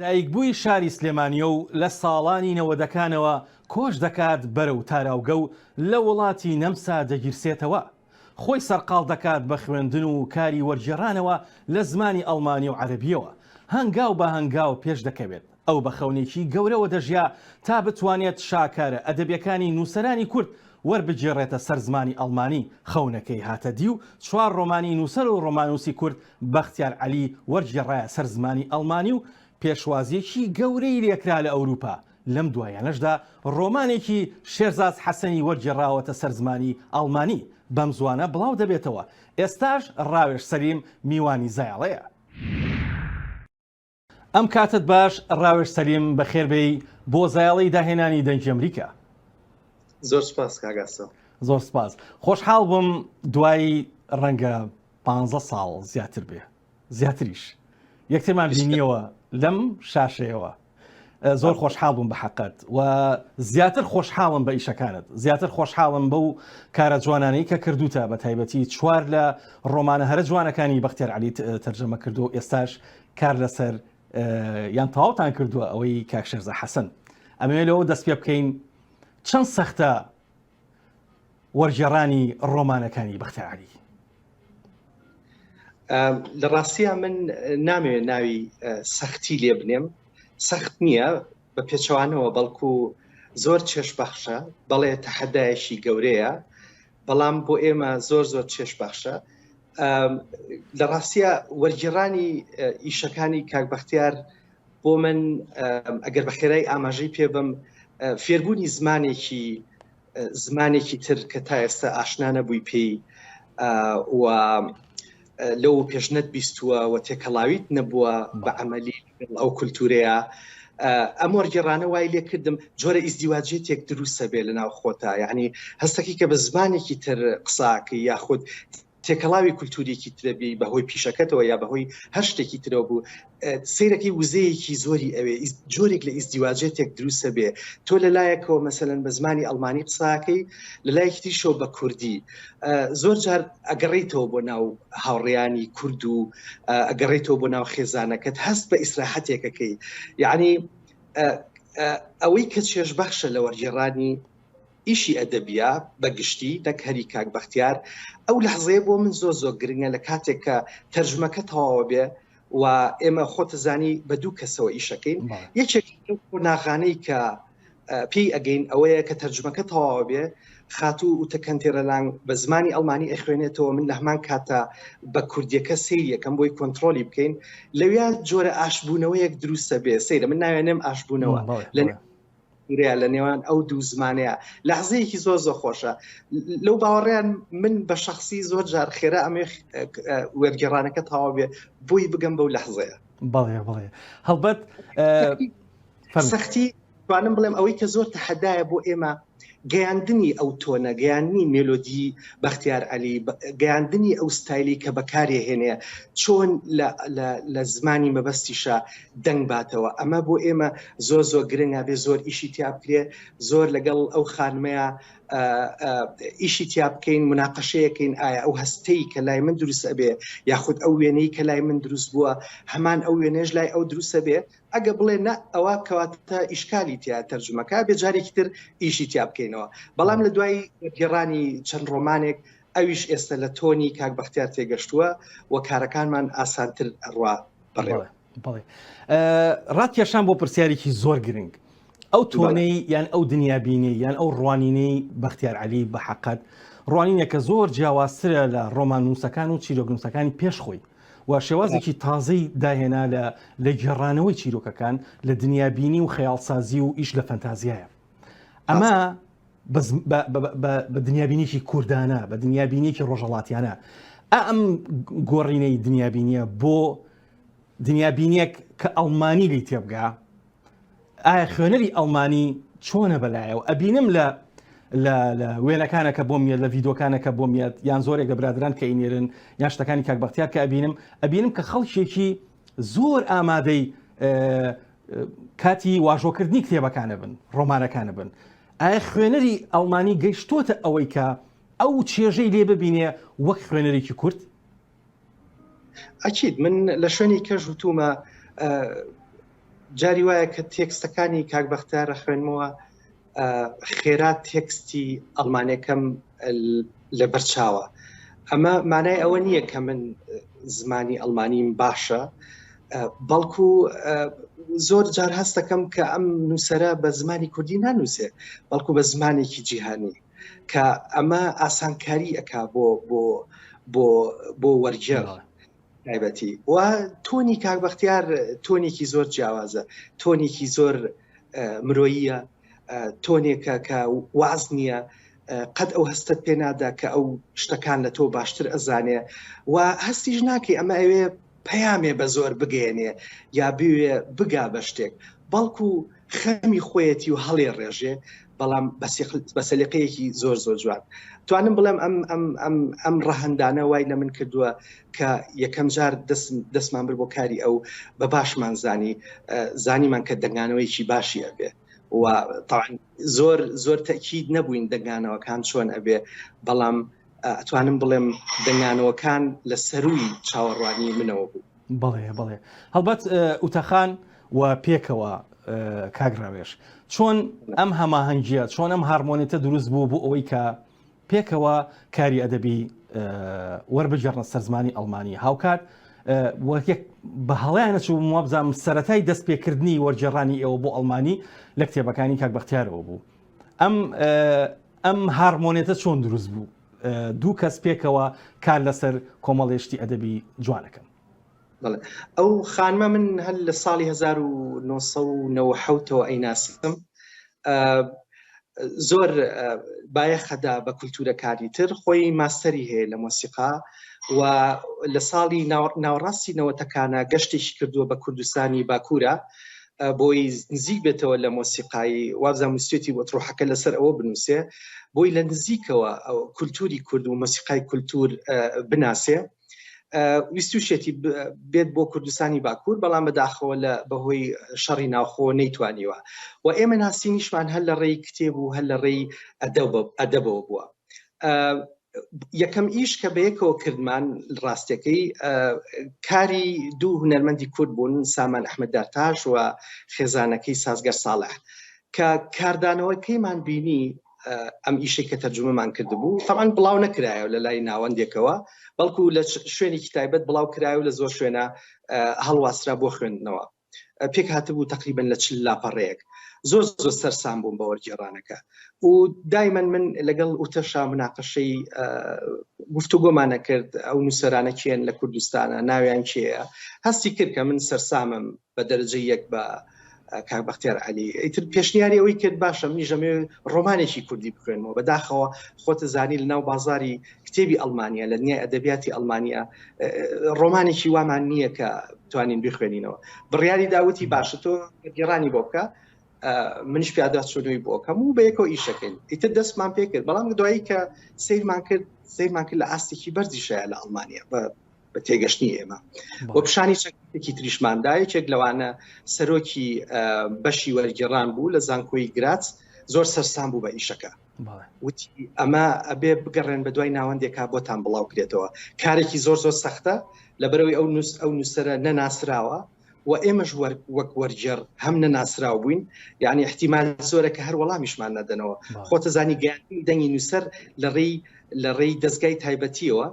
دایکبووی شاری سلێمانیە و لە ساڵانی نەوەدەکانەوە کۆش دەکات بەرەو تاراوگە و لە وڵاتی نەمسا دەگیرسێتەوە. خۆی سەرقاڵ دەکات بە خوێندن و کاری وەرگێڕانەوە لە زمانی ئەڵمانی و عەرەبیەوە. هەنگاو بە هەنگاو پێش دەکەوێت ئەو بە خەونێکی گەورەوە دەژیا تا بتوانێت شاکارە ئەدەبیەکانی نووسەرانی کورد وەربگێڕێتە سەر زمانی ئەڵمانی. خەونەکەی هاتە دی و 4 ڕۆمانی نووسەر و ڕۆمانوسی کورد بەختیار عەلی وەرگێڕایە سەر زمانی ئەڵمانی و پێشوازیەکی گەورەی لێکرا لە ئەوروپا. لەم دوایانەشدا ڕۆمانێکی شێرزاد حەسەنی وەرگێڕاوەتە سەر زمانی ئەڵمانی. بەم زوانە بڵاو دەبێتەوە. ئێستاش ڕاوێش سەلیم میوانی زایاڵەیە. ئەم کاتت باش ڕاوێش سەلیم بەخێربێی بۆ زایاڵی داهێنانی دەنگی ئەمریکا. زۆر سپاس کاگاسە. زۆر سپاس. خۆشحاڵ بووم دوای ڕەنگە 15 ساڵ زیاتر بێ زیاتریش یەکترمان بینیەوە لەم شاشەیەوە. زۆر خۆشحاڵ بووم بە حەقەت و زیاتر خۆشحاڵم بە ئیشەکانت، زیاتر خۆشحاڵم بەو کارە جوانانەی کە کردوتە بە تایبەتی 4 لە ڕۆمانە هەرە جوانەکانی بەختیار عەلی تەرجەمە کردو و ئێستاش کار لەسەر یان تەواوتان کردووە ئەوەی کاک شێرزاد حەسەن. ئەمەوێت لەوە دەست پێ بکەین چەند سەختە وەرگێڕانی ڕۆمانەکانی بەختیار عەلی؟ لە ڕاستیە من نامەوێت ناوی سەختی لێ بنێم. سەخت نییە بە پێچەوانەوە، بەڵکو زۆر چێشبەخشە، بەڵێ تەحەدایەکی گەورەیە، بەڵام بۆ ئێمە زۆر زۆر چێشبەخشە. لە ڕاستیە وەرگێڕانی ئیشەکانی کاک بەختیار بۆ من ئەگەر بە خێرای ئاماژەی پێ بم فێربوونی زمانێکی تر کە تا ئێستا ئاشنا نەبووی پێی و لەو پێشنەت بیستووە و تێکەڵاویت نەبووە بە عەمەلی ئەو کولتورەیە. ئەم وەرگێڕانە وای لێ کردم جۆرە ئیزدیواجێتێک دروستە بێ لە ناو خۆتە، یعنی هەستەکەی کە بە زمانێکی تر قساکەی یاخود تێکەڵاوی کولتوریەکی ترەبی بەهۆی پیشەکەتەوە یا بەهۆی هەر شتێکی ترەوە بوو، سیرەکەی وزەیەکی زۆری ئەوێ جۆرێک لە ئیزدیواجێتێک دروستە بێ. تۆ لەلایەکەوە مەسەلەن بە زمانی ئەڵمانی قساکەی، لەلایەکی تریشەوە بە کوردی. زۆر جار ئەگەڕێیتەوە بۆ ناو هاوڕێیانی کورد و ئەگەڕێیتەوە بۆ ناو خێزانەکەت، هەست بە ئیسراحەتێکەکەی. یعنی ئەوەی کە چێژبەخشە لە وەرگێڕانی ئیشی ئەدەبیە بەگشتی نەک هەری کاک بەختیار، ئەو لەحزەیە بۆ من زۆر زۆر گرنگە لە کاتێک کە تەرجمەکە تەواوە بێ و ئێمە خۆتەزانی بە دوو کەسەوە ئیشەکەین. یەکێک ناخانەی کە پێی ئەگەین ئەوەیە کە تەرجمەکە تەواوە بێ، خاتوو و تەکەنتێرەلان بە زمانی ئەڵمانی ئەخوێنێتەوە، من لە هەمان کاتە بە کوردیەکە سەیریەکەم بۆی کۆنتترۆلی بکەین، لەویا جۆرە ئاشبوونەوەیەک دروستە بێ. سەیرە من ناوێنێم ئاشبوونەوە لە نێوان ئەو دوو زمانەیە، لەحزەیەکی زۆر زۆر خۆشە. لەو باوەڕیان من بە شخصی زۆر جار خێرا ئەمێ وەرگێڕانەکە تەواو بێ بۆی بگەم بەو لەحزەیە. بەڵێ هەڵبەت سەختی توانم بڵێم ئەوەی کە زۆر تەحەدایە بۆ ئێمە گەیاندنی ئەو تۆنە، گەیاندنی مێلۆدی بەختیار عەلی، گەیاندنی ئەو ستایلی کە بەکارێ هێنێ چۆن لە زمانی مەبەستیشە دەنگ باتەوە. ئەمە بۆ ئێمە زۆر زۆر گرنگە بێ، زۆر ئیشی تیا بکرێ، زۆر لەگەڵ ئەو خانمەیە ئیشی تیا بکەین، مناقەشەیەکەین ئایا ئەو هەستەی کە لای من دروست ئەبێ یاخود ئەو وێنەی کە لای من دروست بووە هەمان ئەو وێنەش لای ئەو دروستە بێ. ئەگە بڵێ نە ئەوە کەواتە ئیشکالی تیا تەرجمەکە بێ، جارێکی تر ئیشی تیا بکەینەوە. بەڵام لە دوای گێڕانی چەند ڕۆمانێک ئەویش ئێستا لە تۆنی کاک بەختیار تێگەشتووە و کارەکانمان ئاسانتر ئەڕوا بڕێوە. بەڵێ ڕاتکێشان بۆ پرسیارێکی زۆر گرنگ، ئەو تۆنەی یان ئەو دنیابینی یان ئەو ڕوانینەی بەختیار عەلی بە حەقەت ڕوانینێکە زۆر جیاوازترە لە ڕۆمان نووسەکان و چیرۆکنووسەکانی پێشخۆی و شێوازێکی تازەی داهێنا لە گێڕانەوەی چیرۆکەکان لە دنیابینی و خەیاڵسازی و ئیش لە فەنتازیایە. ئەمە بە دنیابینێکی کوردانە، بە دنیابینێکی ڕۆژهەڵاتیانە. ئەم گۆڕینەی دنیابینیە بۆ دنیابینێک کە ئەڵمانی لی تێبگا، ئایا خوێنەری ئەڵمانی چۆنە بەلایەوە؟ ئەبینم لە وێنەکانە کە بۆم لە ڤیدۆکانە کە بۆم یان زۆرێک لە برادران کە ئینێرن یان شتەکانی کاک بەختیار کە ئەبینم کە خەڵکێکی زۆر ئامادەی کاتی واژۆکردنی کتێبەکانە بن، ڕۆمانەکانە بن. ئایا خوێنەری ئەڵمانی گەیشتۆتە ئەوەی کە ئەو چێژەی لێ ببینێ وەک خوێنەرێکی کورد؟ ئەکید من لە شوێنی کەژ وتومە جاری وایە کە تێکستەکانی کاک بەختیارە خوێنمەوە خێرا تێکستی ئەڵمانیەکەم لە بەرچاوە. ئەمە مانای ئەوە نییە کە من زمانی ئەڵمانیم باشە، بەڵکو زۆر جار هەست دەکەم کە ئەم نووسەرە بە زمانی کوردی نانووسێ، بەڵکو بە زمانێکی جیهانی، کە ئەمە ئاسانکاری ئەکا بۆ وەرگێڕ تایبەتی. و تۆنی کاک بەختیار تۆنێکی زۆر جیاوازە، تۆنێکی زۆر مرۆییە، تۆنێکە کە واز نییە، قەت ئەو هەستت پێ نادا کە ئەو شتەکان لە تۆ باشتر ئەزانێ و هەستیش ناکەی ئەمە ئەوێ پەیامێ بە زۆر بگەێنێ یا بوێ بگا بە شتێک، بەڵکو خەمی خۆیەتی و هەڵێ ڕێژێ، بەڵام بە سەلیقەیەکی زۆر زۆر جوان. توانم بڵێم ئەم ڕەهەندانە وای لە من کردووە کە یەکەم جار دەستمان بر بۆ کاری ئەو بە باشمان زانیمان کە دەنگانەوەیکی باشی ئەبێ و طبعاً زۆر تەکید نەبووین دەنگانەوەکان چۆن ئەبێ، بەڵام ئەتوانم بڵێم دەنگانەوەکان لە سەرووی چاوەڕوانی منەوە بوو. بەڵێ هەڵبەت ئوتەخان و پێکەوە کاگراوێش چۆن ئەم هەماهەنگیە، چۆن ئەم هارمۆنیتە دروست بوو بۆ ئەوەی کە پێکەوە کاری ئەدەبی وەربگەڕنە سەر زمانی ئەڵمانی هاوکات بە هەڵیانە چوو وابزانم سەرەتای دەست پێکردنی وەرجێڕانی ئێوە بۆ ئەڵمانی لە کتێبەکانی کاک بەختیارەوە بوو. ئەم هارمۆنیتە چۆن دروست بوو؟ دوو کەس پێکەوە کار لەسەر کۆمەڵێشتی ئەدەبی جوانەکەم. ئەو خانمە من هەل لە ساڵی 1990ەوە ئەیناسم، زۆر بایەخەدا بە کولتورەکاری تر، خۆی ماستەری هەیە لە مۆسیقا و لە ساڵی ناوەڕاستی نەوەتەکانە گەشتێکی کردووە بە کوردستانی باکوورە بۆی نزیک بێتەوە لە مۆسیقایی وابزان موسیقی بۆ تڕۆحەکە لەسەر ئەوە بنووسێ، بۆی لە نزیکەوە کولتوری کورد و مۆسیقای کولتور بناسێ. ویستوشێتی بێت بۆ کوردستانی باکوور، بەڵام بەداخەوە لە بەهۆی شەڕی ناوخۆ نەیتوانیوە و ئێمە ناسینیشمان هەر لە ڕێی کتێب و هەر لە ڕێی ئەدەبەوە بووە. یەکەم ئیش کە بەیەکەوە کردمان ڕاستەکەی کاری دوو هونەرمەندی کورد بوون، سامان ئەحمەددارتاش و خێزانەکەی سازگەر ساڵح، کە کاردانەوەکەیمان بینی ئەم ئیشەی کە تەرجمەمان کرد بوو، تەمان بڵاو نەکرایەوە لە لای ناوەندێکەوە، بەڵکو لە شوێنێکی تایبەت بڵاو کرایەوە لە زۆر شوێنە هەڵواسرا بۆ خوێندنەوە. پێک هاتبوو تقریبن لە 40 لاپەڕەیەک. زۆر سەرسام بووم بە وەرگێڕانەکە و دایمەن من لەگەڵ ئوتەشا مناقەشەی گفتوگۆمانە کرد ئەو نووسەرانە کێن لە کوردستانە، ناویان کێیە، هەستی کرد کە من سەرسامم بە دەرەجەی یەک بە کاک بەختیار عەلی. ئیتر پێشنیاری ئەوەی کرد باشە منی ژەمێ ڕۆمانێکی کوردی بخوێنمەوە، بەداخەوە خۆتە زانی لە ناو بازاری کتێبی ئەڵمانیا لە دنیای ئەدەبیاتی ئەڵمانیا ڕۆمانێکی وامان نییە کە بتوانین بخوێنینەوە. بڕیاری داوتی باشە تۆ گێڕانی بۆ بکە، منش پیادا چۆنەوەی بۆ کەم و بە یەکەوە ئیشەکەین. ئیتر دەستمان پێ کرد، بەڵام دوایی کە سیرمان کرد لە ئاستێکی بەرزی شایە لە ئەڵمانیا بە تێگەشتنی ئێمە و پیشانی چەکێکی تریشماندا. یەکێک لەوانە سەرۆکی بەشی وەرگێڕان بوو لە زانکۆی گراچ، زۆر سەرسام بوو بە ئیشەکە، وتی ئەمە ئەبێ بگەڕێن بە دوای ناوەندێکا بۆتان بڵاو کرێتەوە. کارێکی زۆر سەختە لەبەرەوەی ئەو نووسەرە نەناسراوە و ئێمەش وەک وەرگێڕ هەم نەناسراو بووین، یعنی احتیمال زۆرە کە هەر وەڵامیشمان نەدەنەوە. خۆتە زانی گەیاندنی دەنگی نووسەر لە ڕێی دەستگای تایبەتیەوە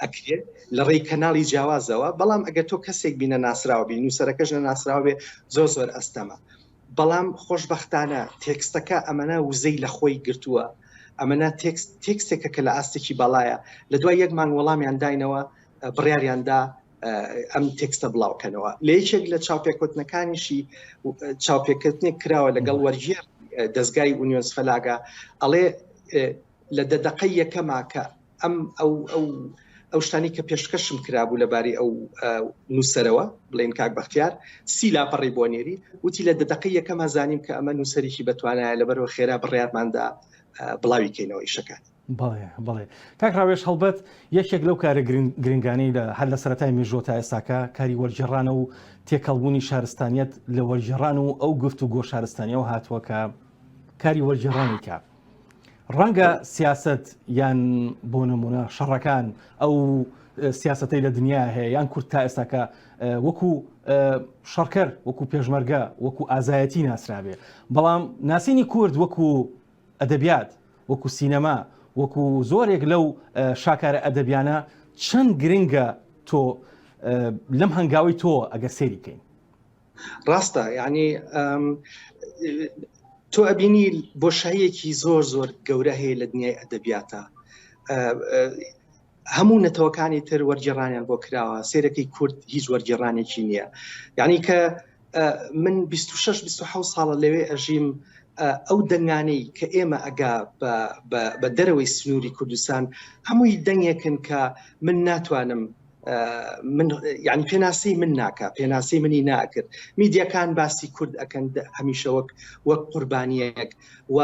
ئەکرێت، لە ڕێی کەناڵی جیاوازەوە، بەڵام ئەگەر تۆ کەسێک بینە ناسراوە بی نووسەرەکەش نەناسراوە بێ زۆر ئەستەمە. بەڵام خۆشبەختانە تێکستەکە ئەمەنە وزەی لە خۆی گرتووە، ئەمەنە تێکستێکە کە لە ئاستێکی باڵایە، لە دوای یەک مانگ وەڵامیان داینەوە، بڕیاریاندا ئەم تێکستە بڵاوکەنەوە. لە یەکێک لە چاوپێکوتنەکانیشی چاوپێکردنێک کراوە لەگەڵ وەرگێڕ دەستگای ئونیۆن فەلاگا، ئەڵێ لە دەدەقەی یەکەما کە ئەو شتانی کە پێشکەشم کرابوو لەبارەی ئەو نووسەرەوە بڵێن کاک بەختیار 30 لاپەڕی بۆ نێری، وتی لە دەدەقەی یەکەما زانیم کە ئەمە نووسەرێکی بەتوانایە، لەبەرەوە خێرا بڕیارماندا بڵاویکەینەوە ئیشەکان. بەڵێ کاک ڕاوێش هەڵبەت یەکێک لەو کارە گرنگانەی لە هەر لە سەرەتای مێژووە تا ئێستاکە کاری وەرگێڕانە و تێکەڵبوونی شارستانیەت لە وەرگێڕان و ئەو گفتوگۆ شارستانیەوە هاتووە کە کاری وەرگێڕانی کە ڕەنگە سیاست یان بۆ نمونە شەڕەکان ئەو سیاستەی لە دنیا هەیە یان کورد تا ئێستاکە وەکو شەڕکەر وەکو پێشمەرگە وەکو ئازایەتی ناسرابێ بەڵام ناسینی کورد وەکو ئەدەبیات وەکو سینەما وەکو زۆرێک لەو شاکارە ئەدەبیانە چەند گرنگە تۆ لەم هەنگاوی تۆ ئەگەر سێری بکەین ڕاستە یعنی تۆ ئەبینی بۆشاییەکی زۆر زۆر گەورە هەیە لە دنیای ئەدەبیاتە هەموو نەتەوەکانی تر وەرگێڕانیان بۆ کراوە سێرەکەی کورد هیچ وەرگێڕانێکی نییە یعنی کە من 26-27 ساڵە لەوێ ئەژیم ئەو دەنگانەی کە ئێمە ئەگا بە دەرەوەی سنووری کوردستان هەمووی دەنگێکن کە من ناتوانم من یعنی پێناسی من ناکە پێناسی منی ناکرد میدیەکان باسی کورد ئەکەن هەمیشە وەک قوربانیەک و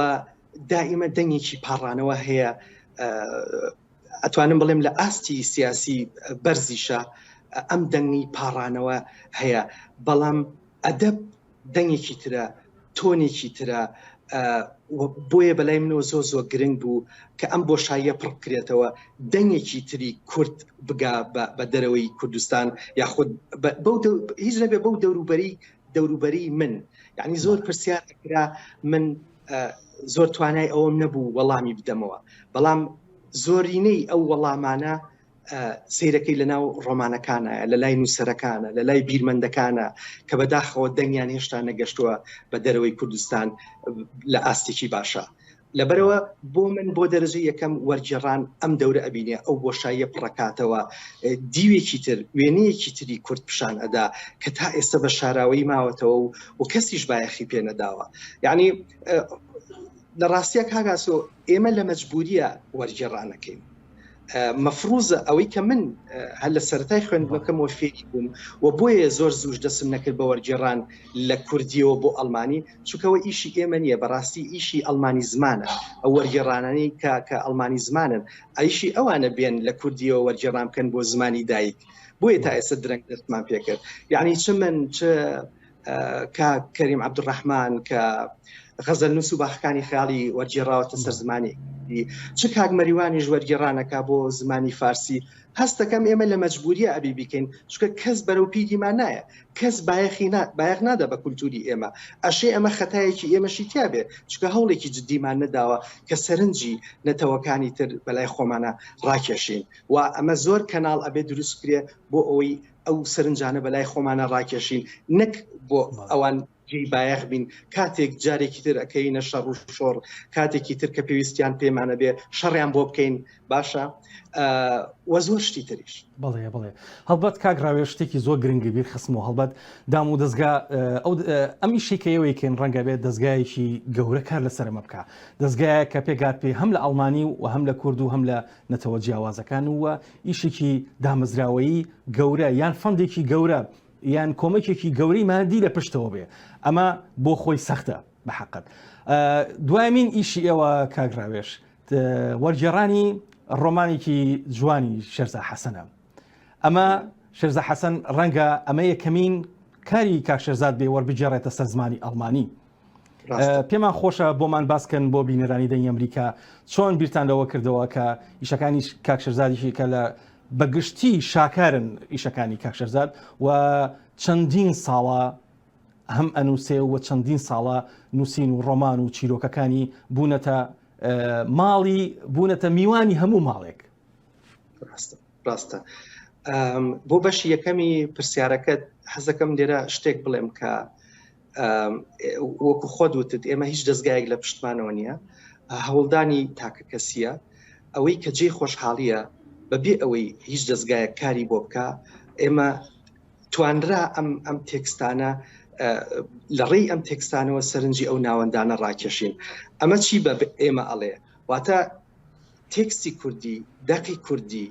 دائیمە دەنگێکی پاڕانەوە هەیە ئەتوانم بڵێم لە ئاستی سیاسی بەرزیشە ئەم دەنگی پاڕانەوە هەیە بەڵام ئەدەب دەنگێکی ترە تۆنێکی ترە بۆیە بەلای منەوە زۆر زۆر گرنگ بوو کە ئەم بۆشاییە پڕ بکرێتەوە دەنگێکی تری کورد بگا بە دەرەوەی کوردستان یاخود هیچ نەبێ بەو دەوروبەری من یعنی زۆر پرسیار کرا من زۆر توانای ئەوم نەبوو وەڵامی بدەمەوە بەڵام زۆرینەی ئەو وەڵامانە سیرەکەی لەناو ڕۆمانەکانە لە لای نووسەرەکانە لە لای بیرمەندەکانە کە بەداخەوە دەنگیان هێشتا نەگەشتووە بە دەرەوەی کوردستان لە ئاستێکی باشە لەبەرەوە بۆ من بۆ دەرەجەی یەکەم وەرگێڕان ئەم دەورە ئەبینێ ئەو بۆشاییە پڕەکاتەوە دیوێکی تر وێنەیەکی تری کورد پیشان ئەدا کە تا ئێستا بە شاراوەی ماوەتەوە و کەسیش بایەخی پێ نەداوە یعنی لە ڕاستیە کاگاسۆ ئێمە لە مەجبوریە وەرگێڕانەکەین مەفروزە ئەوەی کە من هەر لە سەرەتای خوێندنەکەمەوە فێری بووم و بۆیە زۆر زوش دەسم نەکرد بە وەرگێڕان لە کوردیەوە بۆ ئەڵمانی چونکەوە ئیشی ئێمە نییە بەڕاستی ئیشی ئەڵمانی زمانە ئەو وەرگێڕانانەی کە ئەڵمانی زمانن ئایشی ئەوانە بێن لە کوردیەوە وەرگێڕان بکەن بۆ زمانی دایک بۆیە تا ئێستا درەنگ دەستمان پێکرد یعنی چ من چ کەریم عەبدوڕەحمان کە غەزەل نووس و باخەکانی خەیاڵی وەرگێڕاوەتە سەر زمانی چ کاک مەریوانیش وەرگێڕانەکە بۆ زمانی فارسی هەستەکەم ئێمە لە مەجبوریە ئەبی بکەین چونکە کەس بەرەو پیدیمان نایە کەس بایەخ نادا بە کولتوری ئێمە ئەشێ ئەمە خەتایەکی ئێمەشی تیابێ چونکە هەوڵێکی جدیمان نەداوە کە سەرنجی نەتەوەکانی تر بەلای خۆمانە ڕاکێشین و ئەمە زۆر کەناڵ ئەبێ دروست کرێ بۆ ئەوەی ئەو سەرنجانە بەلای خۆمانە ڕاکێشین نەک بۆ ئەوان جێی بایەخ بین کاتێک جارێکی تر ئەکەینە شەڕ و شۆڕ کاتێکی تر کە پێویستیان پێمانە بێ شەڕیان بۆ بکەین باشە وە زۆر شتی تریش بڵێ هەڵبەت کاگراوێ شتێکی زۆر گرنگی بیر خستمەوە هەڵبەت دام و دەستگا ئەمی شێکەیەوەیکەن ڕەنگە بێت دەستگایەکی گەورە کار لەسەرمە بکە دەستگایە کە پێگات پێ هەم لە ئەڵمانی و هەم لە کورد و هەم لە نەتەوە جیاوازەکان وە ئیشێکی دامەزراوەیی گەورە یان فەندێکی گەورە یان کۆمەکێکی گەورەی مادی لە پشتەوە بێ ئەمە بۆ خۆی سەختە بە حەقەت دوایمین ئیشی ئێوە کاگراوێش وەرگێڕانی ڕۆمانێکی جوانی شێرزا حەسەنە ئەمە شێرزا حەسەن ڕەنگە ئەمە یەکەمین کاری کاک شێرزاد بێ وەربگێڕێتە سەر زمانی ئەڵمانی پێمان خۆشە بۆمان باسکەن بۆ بینەرانی دەنگی ئەمریکا چۆن بیرتان لەوە کردەوە کە ئیشەکانی کاک شێرزادیشی کە لە بەگشتی شاکارن ئیشەکانی کاک شێرزاد و چەندین ساڵە هەم ئەنووسێ و چەندین ساڵە نووسین و ڕۆمان و چیرۆکەکانی بوونەتە ماڵی بوونەتە میوانی هەموو ماڵێک ڕاستە بۆ بەشی یەکەمی پرسیارەکەت حەزەکەم لێرە شتێک بڵێم کە وەکو خۆت وتت ئێمە هیچ دەستگایەک لە پشتمانەوە نییە هەوڵدانی تاکە کەسیە ئەوەی کە جێی خۆشحاڵیە بەبێ ئەوەی هیچ دەستگایە کاری بۆ بکە ئێمە توانرا ئەم تێکستانە لە ڕێی ئەم تێکستانەوە سەرنجی ئەو ناوەندانە ڕاکێشین ئەمە چی بە ئێمە ئەڵێ واتە تێکستی کوردی دەقی کوردی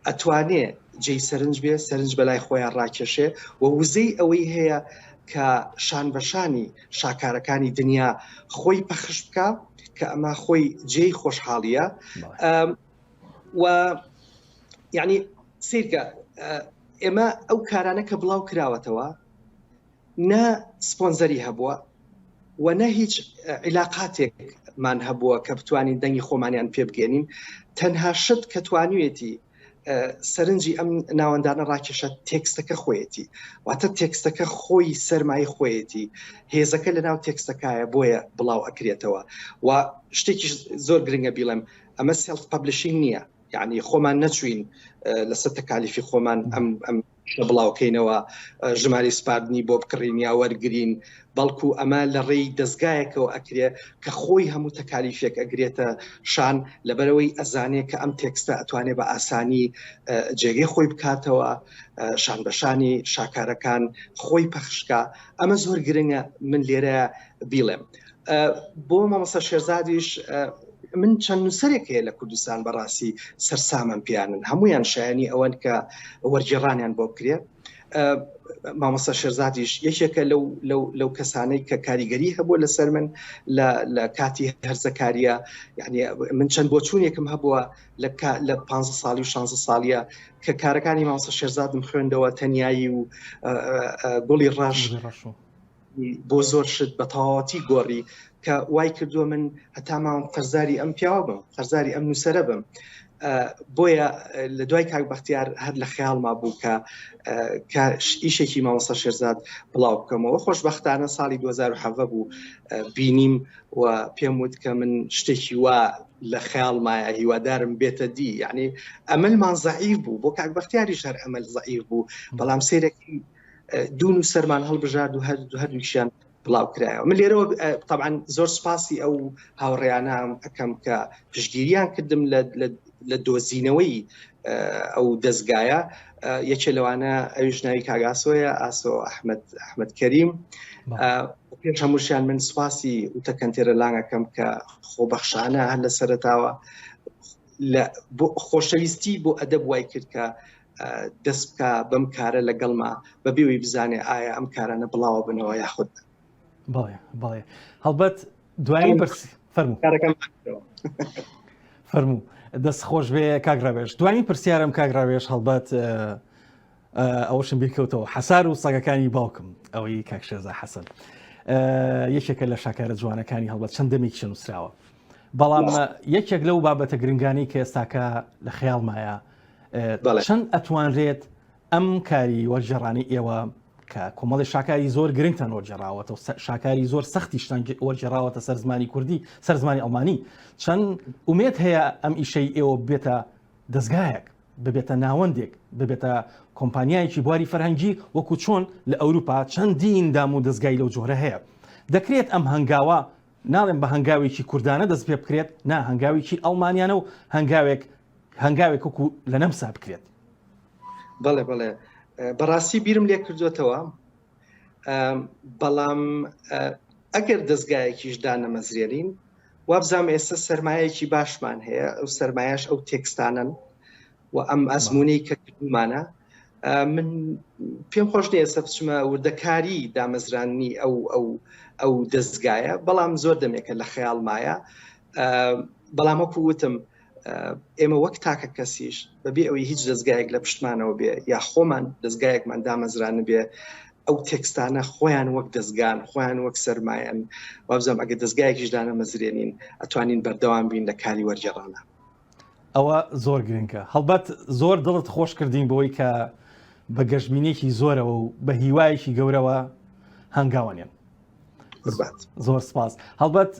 ئەتوانێ جێی سەرنج بێ سەرنج بەلای خۆیان ڕاکێشێ و وزەی ئەوەی هەیە کە شان بەشانی شاکارەکانی دنیا خۆی پەخش بکە کە ئەمە خۆی جێی خۆشحاڵیە و یعنی سیرکە ئێمە ئەو کارانە کە بڵاو کراوەتەوە نە سپۆنسەری هەبووە و نە هیچ عیلاقاتێکمان هەبووە کە بتوانین دەنگی خۆمانیان پێ بگەێنین تەنها شت کە توانوێتی سەرنجی ئەم ناوەندانە ڕاکێشە تێکستەکە خۆیەتی واتە تێکستەکە خۆی سەرمای خۆیەتی هێزەکە لە ناو تێکستەکایە بۆیە بڵاو ئەکرێتەوە و شتێکی زۆر گرنگە بیڵێم ئەمە سێلف پەبلیشینگ نییە یعنی خۆمان نەچوین لەسەر تەکالیفی خۆمان ئەم بڵاوکەینەوە ژماری سپاردنی بۆ بکڕین یا وەرگرین بەڵکو ئەمە لە ڕێی دەستگایەکەوە ئەکرێ کە خۆی هەموو تەکالیفێک ئەگرێتە شان لەبەرەوەی ئەزانێت کە ئەم تێکستە ئەتوانێت بە ئاسانی جێگەی خۆی بکاتەوە شان بەشانی شاکارەکان خۆی پەخشکە ئەمە زۆر گرنگە من لێرە بیڵێم بۆ مامۆستا شێرزادیش من چەند نووسەرێک هەیە لە کوردستان بەڕاستی سەرسامم پیانن هەمویان شایانی ئەوەن کە وەرگێڕانیان بۆ بکرێت مامۆستا شێرزادیش یەکێکە لەو کەسانەی کە کاریگەری هەبووە لەسەر من لە کاتی هەرزەکاریە یعنی من چەند بۆچوونێکم هەبووە لە 15 ساڵی و 16 ساڵیە کە کارەکانی مامۆستا شێرزادم خوێندەوە تەنیایی و گوڵی ڕەش بۆ زۆر شت بە تەواوەتی گۆڕی کە وای کردووە من هەتامان قەرزاری ئەم پیاوە بم قەرزاری ئەم نووسەرە بم بۆیە لە دوای کاک بەختیار هەر لە خەیاڵما بوو کە ئیشێکی مامۆستا شێرزاد بڵاو بکەمەوە خۆشبەختانە ساڵی 2007 بوو بینیم و پێم وت کە من شتێکی وا لە خەیاڵمایە هیوادارم بێتە دی یعنی ئەمەلمان زەعیف بوو بۆ کاک بەختیاریش هەر ئەمەل زەعیف بوو بەڵام سەیرێکی دوو نووسەرمان هەڵبژارد و هەردووکیشیان بڵاو کرایەوە من لێرەوە طبعا زۆر سپاسی ئەو هاوڕێیانە ئەەکەم کە پشتگیریان کردم لە دۆزینەوەی ئەو دەستگایە یەکێ لەوانە ئەویش ناوی کاگاسۆیە ئاسۆ ئەحمەد کەریم پێش هەمووشیان من سپاسی وتەکەنتێرە لانگەکەم کە خۆبەخشانە هەر لە سەرەتاوە خۆشەویستی بۆ ئەدەب وای کرد کە دەست بکە بەم کارە لەگەڵما بەبێەوەی بزانێ ئایا ئەم کارانە بڵاوە بنەوە یاخود باڵێ هەڵبەت دوایی پرسی فەرموو دەست خۆش بێ کاگراوێش دوانی پرسیارم کاگراوێش هەڵبەت ئەوەشم بیرکەوتەوە حەسار و سەگەکانی باوکم ئەوەی کاکشێزا حەسەن یەکێکە لە شاکارە جوانەکانی هەڵبەت چەند دەمێکیشە نووسراوە بەڵام یەکێک لەو بابەتە گرنگانی کە ئێستاکە لە خەیاڵمایە چەند ئەتوانرێت ئەم کاری وەرجێڕانی ئێوە کە کۆمەڵی شاکاری زۆر گرنگتان وەرجێڕاوەتە و شاکاری زۆر سەختیشتان وەرجێڕاوەتە سەر زمانی کوردی سەر زمانی ئەڵمانی چەند ئومێد هەیە ئەم ئیشەی ئێوە ببێتە دەستگایەک ببێتە ناوەندێک ببێتە کۆمپانیایەکی بواری فەرهەنگی وەکو چۆن لە ئەوروپا چەندین دام و دەستگای لەو جۆرە هەیە دەکرێت ئەم هەنگاوە ناڵێن بە هەنگاوێکی کوردانە دەست پێ بکرێت نا هەنگاوێکی ئەڵمانیانە و هەنگاوێک وەکو لە نەمسا بکرێت بەڵێ بەڕاستی بیرم لێ کردوێتەوە بەڵام ئەگەر دەستگایەکیش دانەمەزرێنین وابزانام ئێستا سەرمایەکی باشمان هەیە ئەو سەرمایەش ئەو تێکستانن و ئەم ئەزمونەی کە کردمانە من پێم خۆش نیە ئێستا بچمە وردەکاری دامەزرانی ئەو دەستگایە بەڵام زۆر دەمێکە لە خەیاڵمایە بەڵام وەکو وتم ئێمە وەک تاکە کەسیش بەبێ ئەوەی هیچ دەستگایەک لە پشتمانەوە بێ یا خۆمان دەستگایەکمان دامەزرانە بێ ئەو تێکستانە خۆیان وەک دەستگان خۆیان وەک سەرمایەن وابزانام ئەگەر دەستگایەکیش دانەمەزرێنین ئەتوانین بەردەوام بین لە کاری وەرجێڕانە ئەوە زۆر گرنگە هەڵبەت زۆر دڵت خۆش کردین بەوەی کە بە گەشتبینێکی زۆرەوە و بە هیوایەکی گەورەوە هەنگاوانێن زۆر سپاس هەڵبەت